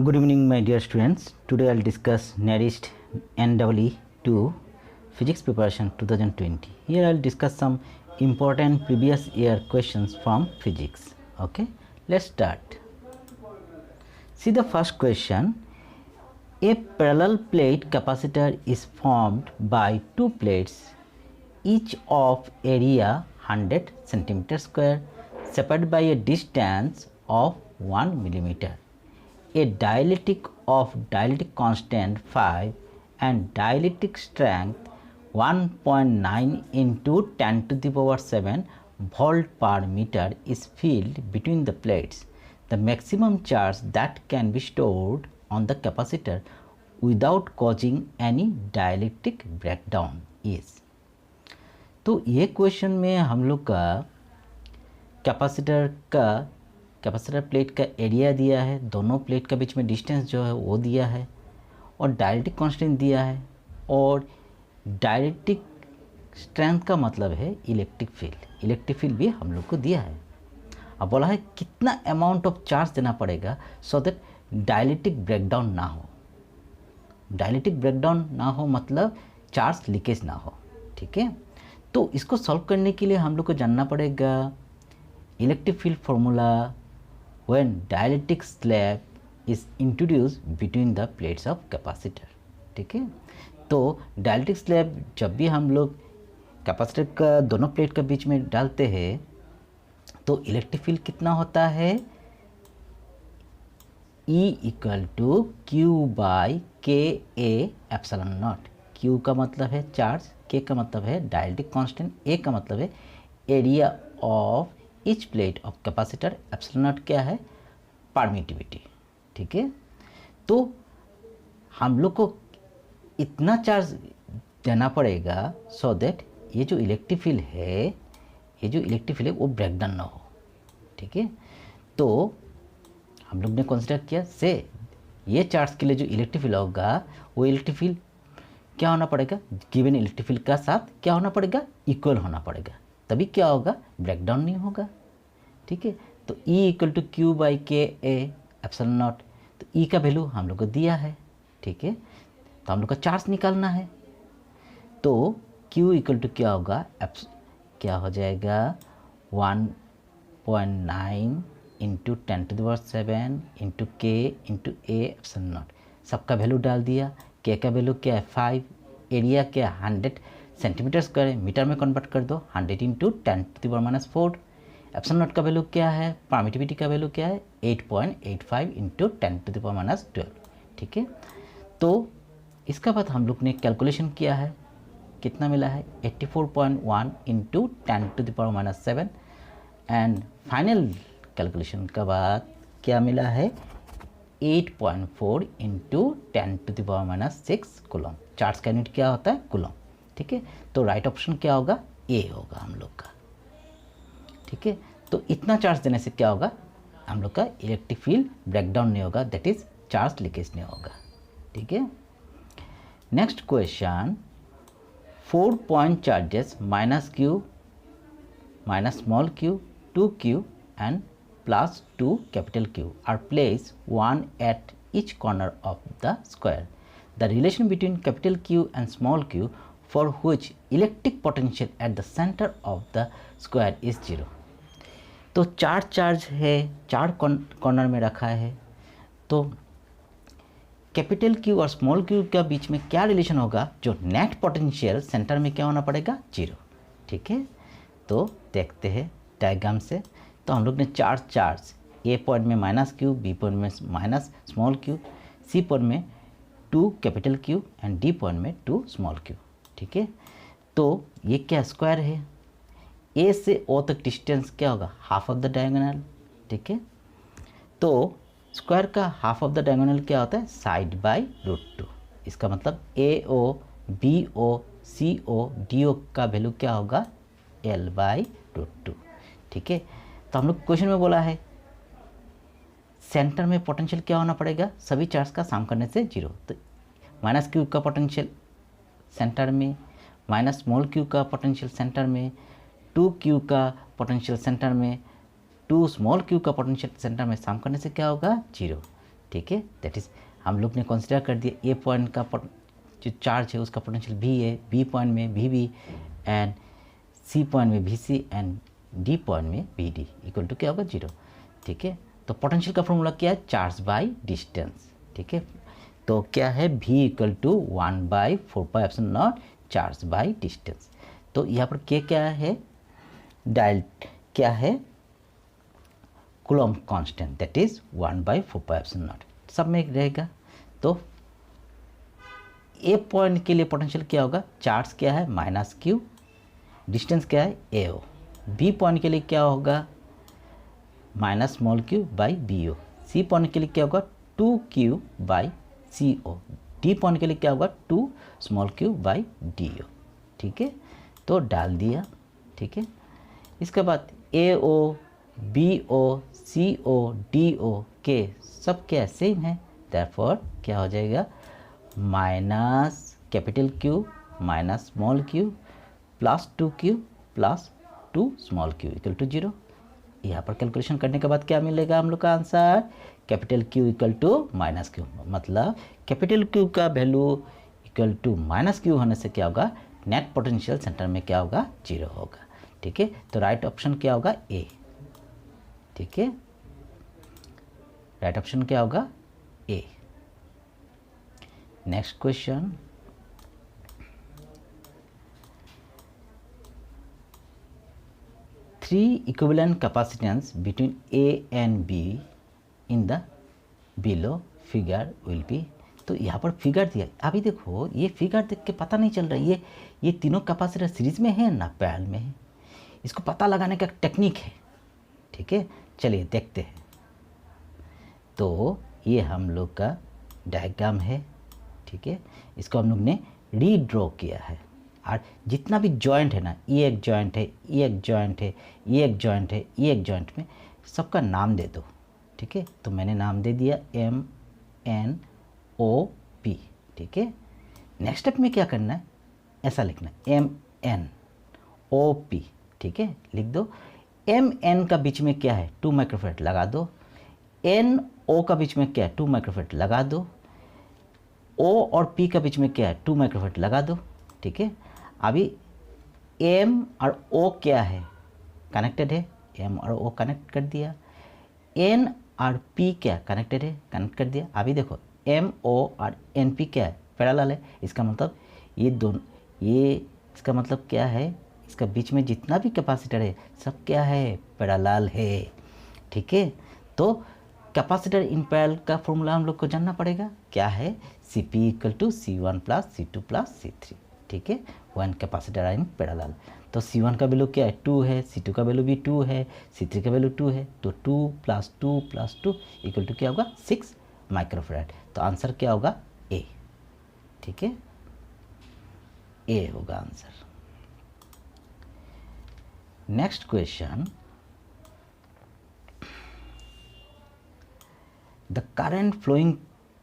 Good evening, my dear students. Today I'll discuss NARIST NEE 2 Physics Preparation 2020. Here I'll discuss some important previous year questions from physics. Okay, let's start. See the first question. A parallel plate capacitor is formed by two plates, each of area 100 centimeter square, separated by a distance of 1 millimeter. A dielectric of dielectric constant 5 and dielectric strength 1.9 into 10 to the power 7 volt per meter is filled between the plates. The maximum charge that can be stored on the capacitor without causing any dielectric breakdown is. तो ये question में हम लोग का capacitor plate का area दिया है, दोनों प्लेट का बीच में डिस्टेंस जो है वो दिया है और डायरेक्ट्रिक कांस्टेंट दिया है और डायरेक्ट्रिक स्ट्रेंथ का मतलब है इलेक्ट्रिक फील्ड भी हम लोग को दिया है। अब बोला है कितना अमाउंट ऑफ चार्ज देना पड़ेगा सो दैट डायलेक्ट्रिक ब्रेकडाउन ना हो। डायलेक्ट्रिक ब्रेकडाउन ना हो मतलब चार्ज लीकेज ना हो। ठीक है, तो इसको सॉल्व करने के लिए हम लोग को जानना पड़ेगा electric field formula when dielectric slab is introduced between the plates of capacitor. ठीक है, तो डायलेक्ट्रिक स्लैब जब भी हम लोग कैपेसिटर का दोनों प्लेट के बीच में डालते हैं तो इलेक्ट्रिक फील्ड कितना होता है, E equal to Q by K A epsilon not. Q का मतलब है चार्ज, के का मतलब है डायलेक्ट्रिक कांस्टेंट, ए का मतलब है area of each plate of capacitor, epsilon not क्या है परमिटिविटी। ठीक है, तो हम लोग को इतना चार्ज देना पड़ेगा सो दैट ये जो इलेक्ट्रिक फील्ड है वो ब्रेकडाउन ना हो। ठीक है, तो हम लोग ने कंसीडर किया से ये चार्ज के लिए जो इलेक्ट्रिक फील्ड होगा वो इलेक्ट्रिक फील्ड क्या होना पड़ेगा, गिवन इलेक्ट्रिक फील्ड का साथ क्या होना पड़ेगा, इक्वल होना पड़ेगा, तभी क्या होगा ब्रेकडाउन नहीं होगा। ठीक है, तो E equal to Q by K A epsilon nought, तो E का वैल्यू हम लोग को दिया है। ठीक है, तो हम लोग का चार्ज निकालना है, तो Q इक्वल टू क्या होगा, क्या हो जाएगा 1.9 into 10 to the power 7 into K into A epsilon nought. सबका वैल्यू डाल दिया। के का वैल्यू क्या है 5, एरिया क्या 100 सेंटीमीटर स्क्वायर है, मीटर में कन्वर्ट कर दो 100 into 10 to the power -4। Epsilon nought का वैल्यू क्या है, परमिटिविटी का वैल्यू क्या है 8.85 इंटू 10 टू द पावर -12। ठीक है, तो इसका बाद हम लोग ने कैलकुलेशन किया है, कितना मिला है 84.1 into 10 to the power -7 and final calculation का बाद क्या मिला है 8.4 into 10 to the power -6 coulomb. Charge का यूनिट क्या होता है कूलम। ठीक है, तो राइट ऑप्शन क्या होगा ए होगा हम लोग का। ठीक है, तो इतना चार्ज देने से क्या होगा हम लोग का इलेक्ट्रिक फील्ड ब्रेकडाउन नहीं होगा, दैट इज चार्ज लीकेज नहीं होगा। ठीक है, next question 4 point charges -q small q 2q and +2 capital Q are placed one at each corner of the square. The relation between capital Q and small q for which electric potential at the center of the square is 0. तो चार charge है, चार corner में रखा है, तो capital Q और small q के बीच में क्या रिलेशन होगा, जो नेट पोटेंशियल सेंटर में क्या होना पड़ेगा 0। ठीक है, तो देखते हैं डायग्राम से। तो हम लोग ने चार चार्ज ए पॉइंट में -q, बी पॉइंट में स्मॉल q, सी पॉइंट में 2 capital Q and D point में 2 स्मॉल q। ठीक है, तो ये क्या स्क्वायर है, ए से ओ तक डिस्टेंस क्या होगा हाफ ऑफ द डायगोनल। ठीक है, तो स्क्वायर का हाफ ऑफ द डायगोनल क्या होता है साइड बाय √2। इसका मतलब ए ओ बी ओ सी ओ डी ओ का वैल्यू क्या होगा L/√2। ठीक है, तो हम लोग क्वेश्चन में बोला है सेंटर में पोटेंशियल क्या होना पड़ेगा, सभी चार्ज का सम करने से 0। तो -q का पोटेंशियल सेंटर में, स्मॉल q का पोटेंशियल सेंटर में, 2q का पोटेंशियल सेंटर में, 2 स्मॉल q का पोटेंशियल सेंटर में सम करने से क्या होगा 0। ठीक है। दैट इज़ हम लोग ने कंसिडर कर दिया ए पॉइंट का जो चार्ज है उसका पोटेंशियल भी है, बी पॉइंट में भी एंड सी पॉइंट में भी सी एंड डी पॉइंट में भी डी इक्वल टू क्या होगा 0, ठीक है। तो पोटेंशियल का फॉर्मूला क्या है, चार्ज बाई डिस्टेंस, ठीक है। तो क्या है V equal to 1/4πε0 charge by distance. तो यहाँ पर K क्या है, डायल क्या है, कूलम्ब कांस्टेंट, दैट इज 1/4πε0 सब में रहेगा। तो ए पॉइंट के लिए पोटेंशियल क्या होगा, चार्ज क्या है -q, डिस्टेंस क्या है AO। बी पॉइंट के लिए क्या होगा -q/BO। सी पॉइंट के लिए क्या होगा 2q/CO। डी पॉइंट के लिए क्या होगा 2q/DO, ठीक है। तो डाल दिया, ठीक है। इसके बाद AO, BO, CO, DO के सब क्या सेम है, देयरफॉर क्या हो जाएगा -Q -q plus 2q plus 2q equal to 0। यहाँ पर कैलकुलेशन करने के बाद क्या मिलेगा हम लोग का answer, Q equal to -q, मतलब Q का वैल्यू इक्वल टू -q होने से क्या होगा, नेट पोटेंशियल सेंटर में क्या होगा 0 होगा, ठीक है। तो राइट ऑप्शन क्या होगा A, ठीक है। राइट ऑप्शन क्या होगा A। Next question, three equivalent capacitance between A and B in the below figure will be. तो यहाँ पर फिगर दिया, अभी देखो ये फिगर देख के पता नहीं चल रहा है ये तीनों कैपेसिटर सीरीज में है ना पैरेलल में है, इसको पता लगाने का टेक्निक है, ठीक है। चलिए देखते हैं। तो ये हम लोग का डायग्राम है, ठीक है। इसको हम लोग ने रीड्रॉ किया है और जितना भी जॉइंट है ना, ये एक जॉइंट है, ये एक जॉइंट है, ये एक जॉइंट है, ये एक जॉइंट में सबका नाम दे दो, ठीक है। तो मैंने नाम दे दिया MNOP, ठीक है। नेक्स्ट स्टेप में क्या करना है, ऐसा लिखना है MNOP, ठीक है, लिख दो। MN का बीच में क्या है 2 माइक्रोफैराड लगा दो, NO का बीच में क्या है 2 माइक्रोफैराड लगा दो, O और P का बीच में क्या है 2 माइक्रोफैराड लगा दो, ठीक है। अभी M और O क्या है कनेक्टेड है, M और O कनेक्ट कर दिया, N और P क्या कनेक्टेड है, कनेक्ट कर दिया। अभी देखो MO और NP क्या है पैरेलल है, इसका मतलब ये दोनों, ये इसका मतलब क्या है, इसका बीच में जितना भी कैपेसिटर है सब क्या है पैरेलल है, ठीक है। तो कैपेसिटर इन पैरेलल का फॉर्मूला हम लोग को जानना पड़ेगा, क्या है Cp equal to C1 plus C2 plus C3, ठीक है। One capacitor in parallel. तो C1 का वैल्यू क्या है 2 है, C2 का वैल्यू भी 2 है, C3 का वैल्यू 2 है, तो 2 प्लस 2 प्लस 2 इक्वल टू क्या होगा 6 माइक्रोफैराड। तो आंसर क्या होगा A, ठीक है, A होगा answer. Next question, the current flowing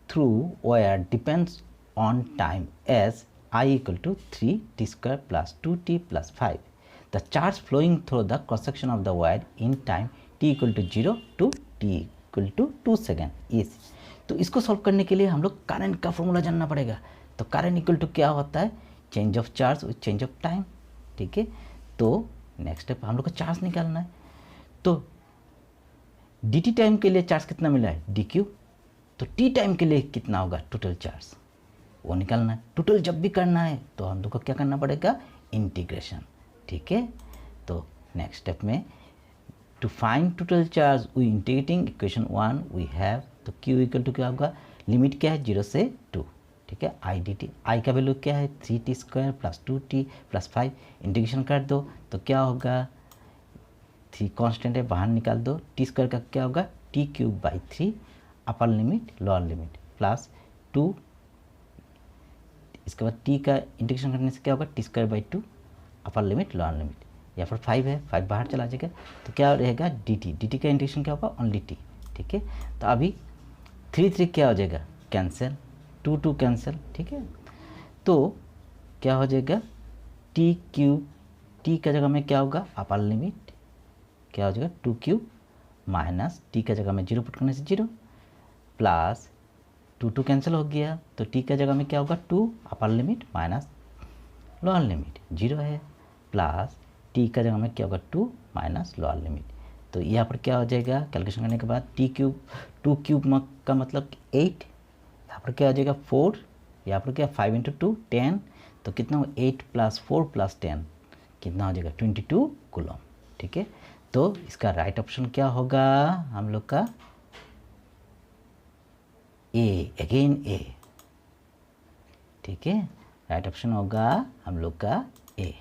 through wire depends on time as I equal to 3t square plus 2t plus 5. The charge flowing through the cross section of the wire in time t equal to 0 to t equal to 2 second is। तो इसको solve करने के लिए हम लोग current का formula जानना पड़ेगा। तो करंट इक्वल टू क्या होता है, change of charge with change of time, ठीक है। तो नेक्स्ट स्टेप हम लोग को चार्ज निकालना है। तो dt टाइम के लिए चार्ज कितना मिला है dq, तो t टाइम के लिए कितना होगा टोटल चार्ज वो निकालना है। टोटल जब भी करना है तो हम लोग को क्या करना पड़ेगा इंटीग्रेशन, ठीक है। तो नेक्स्ट स्टेप में to find total charge we integrating equation 1 we have, तो q इक्वल टू क्या होगा, लिमिट क्या है 0 से 2, ठीक है। i dt, i का वैल्यू क्या है 3t square plus 2t plus 5, integration कर दो तो क्या होगा 3 कांस्टेंट है बाहर निकाल दो, टी स्क्वायर का क्या होगा t³/3 upper limit lower limit plus 2, इसके बाद t का इंटीग्रेशन करने से क्या होगा t²/2 upper limit lower limit, या फिर 5 है 5 बाहर चला जाएगा तो क्या रहेगा dt का इंटीग्रेशन क्या होगा ओनली t, ठीक है। तो अभी 3 क्या हो जाएगा कैंसिल, 2 कैंसिल, ठीक है। तो क्या हो जाएगा t का जगह में क्या होगा अपर लिमिट क्या हो जाएगा 2q माइनस टी का जगह में 0 पुट करने से 0, प्लस 2 कैंसिल हो गया, तो टी का जगह में क्या होगा 2 upper limit minus lower limit 0 है, प्लस टी का जगह में क्या होगा 2 माइनस लोअर लिमिट। तो यहाँ पर क्या हो जाएगा कैलकुलेशन करने के बाद टी क्यूब 2 क्यूब का मतलब 8, यहाँ पर क्या हो जाएगा 4, यहाँ पर क्या 5 × 2 10, तो कितना हो 8 + 4 + 10 कितना हो जाएगा 22 कूलम। ठीक है, तो इसका राइट ऑप्शन क्या होगा हम लोग का ए, अगेन ए। ठीक है, राइट ऑप्शन होगा हम लोग का ए।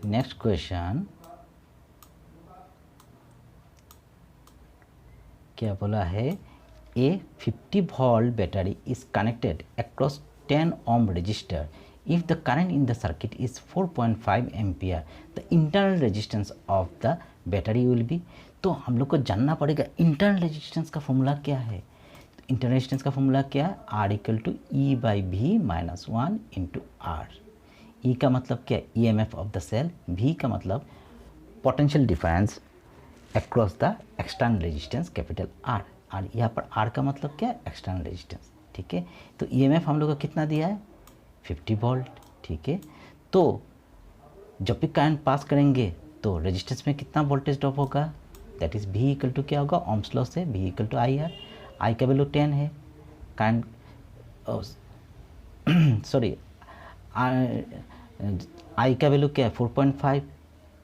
नेक्स्ट क्वेश्चन क्या बोला है, a 50 volt battery is connected across 10 ohm resistor, if the current in the circuit is 4.5 ampere, the internal resistance of the battery will be. तो हम लोग को जानना पड़ेगा इंटरनल रेजिस्टेंस का फॉर्मूला क्या है। इंटरनल रेजिस्टेंस का फॉर्मूला क्या है, R = E/V - 1 × R। E का मतलब क्या है EMF of the cell, V का मतलब potential difference across the external resistance capital R। और यहाँ पर R का मतलब क्या है एक्सटर्नल रेजिस्टेंस। ठीक है, तो EMF हम लोग को कितना दिया है 50 वोल्ट। ठीक है, तो जब भी करंट पास करेंगे तो रेजिस्टेंस में कितना वोल्टेज ड्रॉप होगा, दैट इज़ V = क्या होगा ओम्स लॉ से V = IR। I का वैल्यू 10 है, करंट सॉरी I का वैल्यू क्या है 4.5,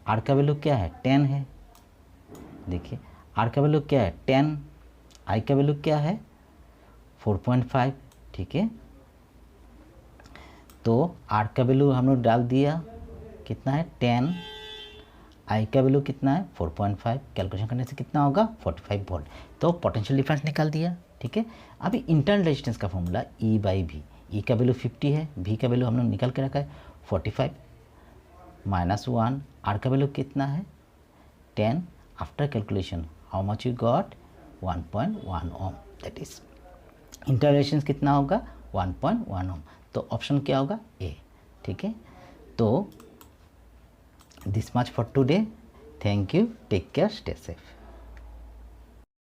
R का वैल्यू क्या है 10 है। देखिए R का वैल्यू क्या है 10, I का वैल्यू क्या है 4.5। ठीक है, तो R का वैल्यू हम लोग डाल दिया कितना है 10, I का वैल्यू कितना है 4.5, कैलकुलेशन करने से कितना होगा 45 वोल्ट। तो पोटेंशियल डिफरेंस निकाल दिया। ठीक है, अभी इंटरनल रेजिस्टेंस का फॉर्मूला E/V, E का वैल्यू 50 है, V का वैल्यू हम लोग निकाल के रखा है 45 - 1, R का वैल्यू कितना है 10, after calculation how much you got 1.1 ohm, that is internal resistance कितना होगा 1.1 ओम। तो ऑप्शन क्या होगा ए। ठीक है, तो this much for today, thank you, take care, stay safe.